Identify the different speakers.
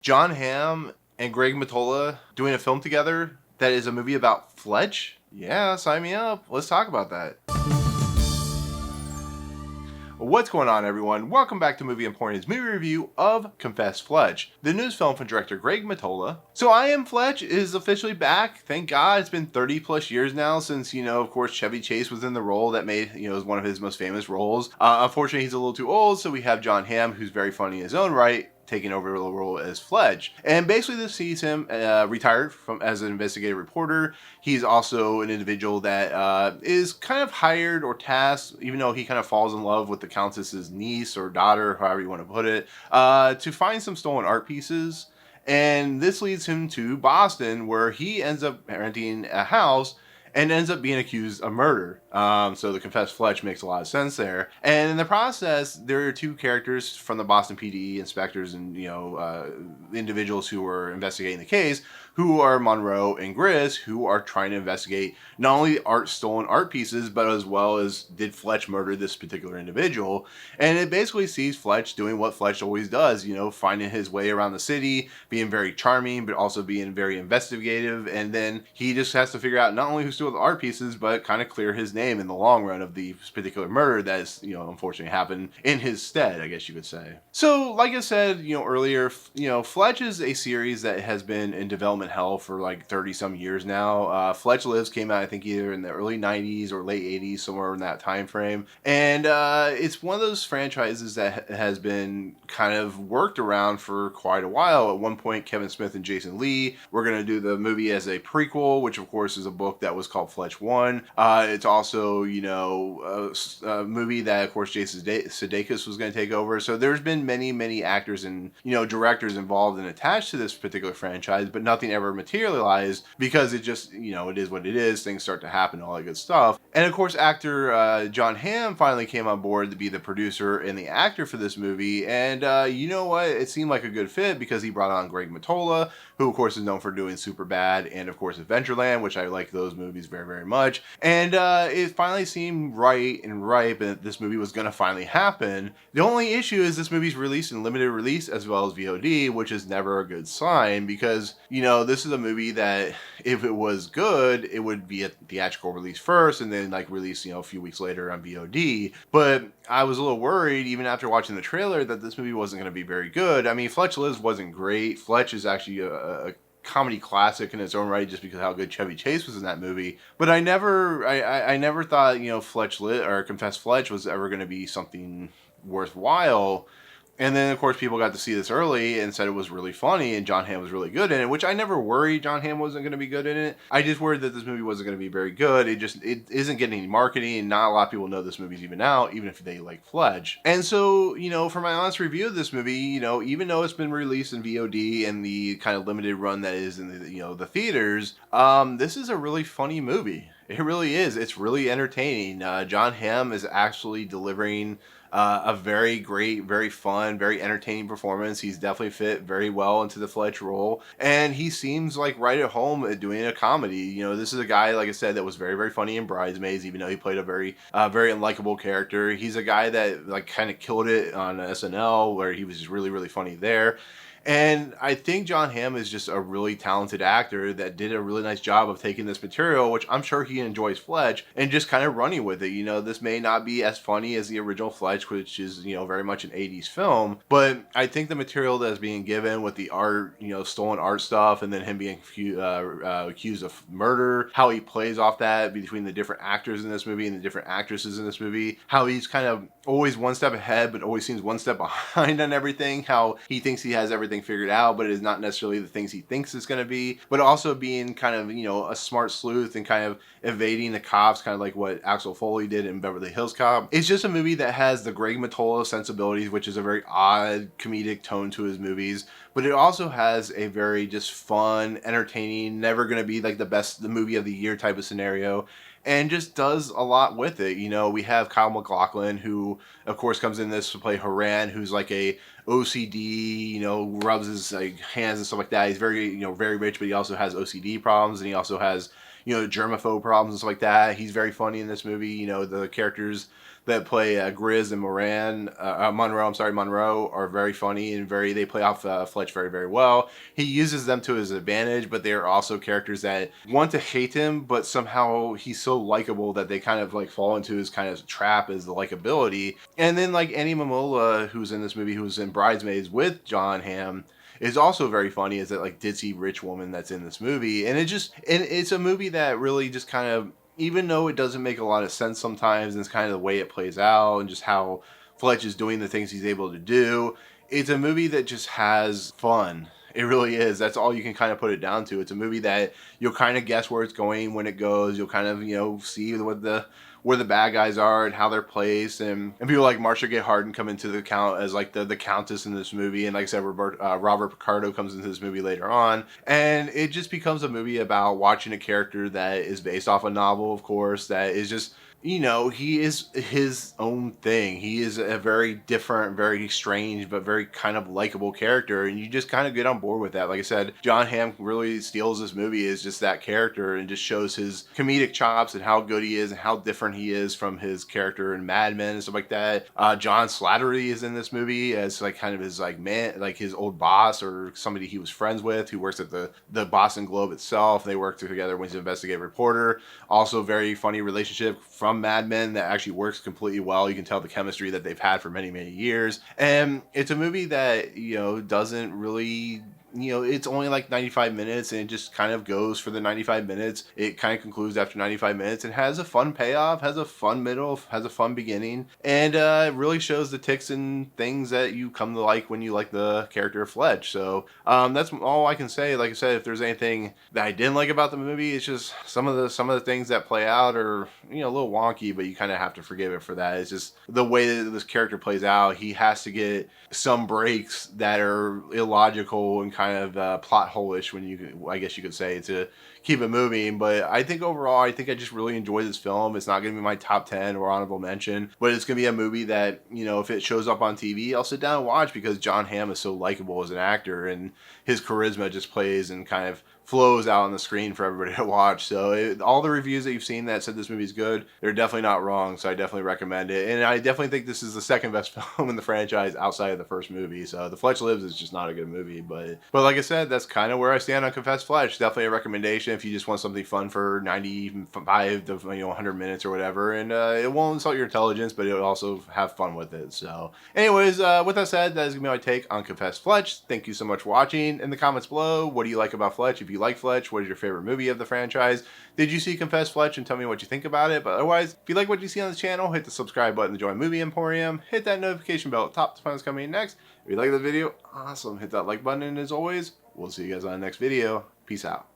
Speaker 1: Jon Hamm and Greg Mottola doing a film together that is a movie about Fletch? Yeah, sign me up. Let's talk about that. What's going on, everyone? Welcome back to Movie Emporium's movie review of Confess Fletch, the news film from director Greg Mottola. So I Am Fletch is officially back. Thank God. It's been 30 plus years now since, of course, Chevy Chase was in the role that made, was one of his most famous roles. Unfortunately, he's a little too old, so we have Jon Hamm, who's very funny in his own right, taking over the role as Fletch. And basically this sees him retired as an investigative reporter. He's also an individual that is kind of hired or tasked, even though he kind of falls in love with the countess's niece or daughter, however you want to put it, to find some stolen art pieces. And this leads him to Boston, where he ends up renting a house and ends up being accused of murder. So the Confess Fletch makes a lot of sense there. And in the process, there are two characters from the Boston PD, inspectors and, individuals who were investigating the case, who are Monroe and Gris, who are trying to investigate not only stolen art pieces, but as well as did Fletch murder this particular individual. And it basically sees Fletch doing what Fletch always does, finding his way around the city, being very charming, but also being very investigative. And then he just has to figure out not only who stole the art pieces, but kind of clear his name in the long run of the particular murder that is, unfortunately happened in his stead, I guess you could say. So, like I said, earlier, Fletch is a series that has been in development hell for like 30 some years now. Fletch Lives came out, I think, either in the early 90s or late 80s, somewhere in that time frame. And it's one of those franchises that has been kind of worked around for quite a while. At one point, Kevin Smith and Jason Lee were going to do the movie as a prequel, which of course is a book that was called Fletch 1. It's also, a movie that, of course, Jason Sudeikis was going to take over. So there's been many actors and, directors involved and attached to this particular franchise, but nothing ever materialized because it just, it is what it is. Things start to happen, all that good stuff. And of course, actor Jon Hamm finally came on board to be the producer and the actor for this movie. And you know what? It seemed like a good fit because he brought on Greg Mottola, who of course is known for doing Superbad and of course Adventureland, which I like those movies very much. And it finally seemed right and ripe and this movie was going to finally happen. The only issue is this movie's released in limited release as well as VOD, which is never a good sign because, this is a movie that if it was good, it would be a theatrical release first and then release, a few weeks later on VOD. But I was a little worried even after watching the trailer that this movie wasn't going to be very good. I mean, Fletch Lives wasn't great. Fletch is actually a comedy classic in its own right just because of how good Chevy Chase was in that movie. But I never thought, Fletch Lit or Confess Fletch was ever going to be something worthwhile. And then, of course, people got to see this early and said it was really funny and Jon Hamm was really good in it, which I never worried Jon Hamm wasn't going to be good in it. I just worried that this movie wasn't going to be very good. It isn't getting any marketing and not a lot of people know this movie's even out, even if they like Fletch. And so, for my honest review of this movie, even though it's been released in VOD and the kind of limited run that is in the theaters, this is a really funny movie. It really is. It's really entertaining. Jon Hamm is actually delivering a very great, very fun, very entertaining performance. He's definitely fit very well into the Fletch role. And he seems like right at home at doing a comedy. This is a guy, like I said, that was very funny in Bridesmaids, even though he played a very unlikable character. He's a guy that kind of killed it on SNL, where he was just really funny there. And I think Jon Hamm is just a really talented actor that did a really nice job of taking this material, which I'm sure he enjoys Fletch, and just kind of running with it. This may not be as funny as the original Fletch, which is, very much an 80s film, but I think the material that is being given with the art, stolen art stuff, and then him being accused of murder, how he plays off that between the different actors in this movie and the different actresses in this movie, how he's kind of always one step ahead, but always seems one step behind on everything, how he thinks he has everything figured out, but it is not necessarily the things he thinks it's going to be, but also being kind of, a smart sleuth and kind of evading the cops, kind of like what Axel Foley did in Beverly Hills Cop. It's just a movie that has the Greg Mottola sensibilities, which is a very odd comedic tone to his movies, but it also has a very just fun, entertaining, never going to be like the movie of the year type of scenario. And just does a lot with it. We have Kyle MacLachlan, who, of course, comes in this to play Harden, who's like a OCD, rubs his hands and stuff like that. He's very, very rich, but he also has OCD problems, and he also has, germaphobe problems and stuff like that. He's very funny in this movie. The characters that play Grizz and Monroe are very funny and they play off Fletch very, very well. He uses them to his advantage, but they're also characters that want to hate him, but somehow he's so likable that they kind of like fall into his kind of trap as the likability. And then like Annie Mumolo, who's in this movie, who's in Bridesmaids with John Hamm, is also very funny as that like ditzy rich woman that's in this movie. And it's a movie that really just kind of, even though it doesn't make a lot of sense sometimes, and it's kind of the way it plays out and just how Fletch is doing the things he's able to do, it's a movie that just has fun. It really is. That's all you can kind of put it down to. It's a movie that you'll kind of guess where it's going when it goes. You'll kind of, see where the bad guys are and how they're placed. And people like Marcia Harden come into the account as like the countess in this movie. And like I said, Robert Picardo comes into this movie later on. And it just becomes a movie about watching a character that is based off a novel, of course, that is just, he is his own thing. He is a very different, very strange, but very kind of likable character. And you just kind of get on board with that. Like I said, John Hamm really steals this movie as just that character and just shows his comedic chops and how good he is and how different he is from his character in Mad Men and stuff like that. John Slattery is in this movie as like kind of his like man, like his old boss or somebody he was friends with who works at the Boston Globe itself. They work together when he's an investigative reporter. Also very funny relationship from Mad Men that actually works completely well. You can tell the chemistry that they've had for many, many years. And it's a movie that, doesn't really, it's only like 95 minutes and it just kind of goes for the 95 minutes. It kind of concludes after 95 minutes and has a fun payoff, has a fun middle, has a fun beginning, and it really shows the ticks and things that you come to like when you like the character of Fletch. So that's all I can say. Like I said, if there's anything that I didn't like about the movie, it's just some of the things that play out are a little wonky, but you kind of have to forgive it for that. It's just the way that this character plays out. He has to get some breaks that are illogical and kind of plot hole-ish, I guess you could say, to keep it moving. But I think overall, I just really enjoy this film. It's not going to be my top 10 or honorable mention, but it's going to be a movie that, if it shows up on TV, I'll sit down and watch because John Hamm is so likable as an actor and his charisma just plays and kind of flows out on the screen for everybody to watch. So all the reviews that you've seen that said this movie is good, they're definitely not wrong. So I definitely recommend it. And I definitely think this is the second best film in the franchise outside of the first movie. So The Fletch Lives is just not a good movie. But like I said, that's kind of where I stand on Confess Fletch. Definitely a recommendation if you just want something fun for 95 to 100 minutes or whatever. And it won't insult your intelligence, but it'll also have fun with it. So anyways, with that said, that is going to be my take on Confess Fletch. Thank you so much for watching. In the comments below, what do you like about Fletch? If you like Fletch, what is your favorite movie of the franchise? Did you see Confess Fletch? And tell me what you think about it. But otherwise, if you like what you see on the channel, hit the subscribe button to join Movie Emporium. Hit that notification bell at the top to find what's coming in next. If you like the video, awesome. Hit that like button. And as always, we'll see you guys on the next video. Peace out.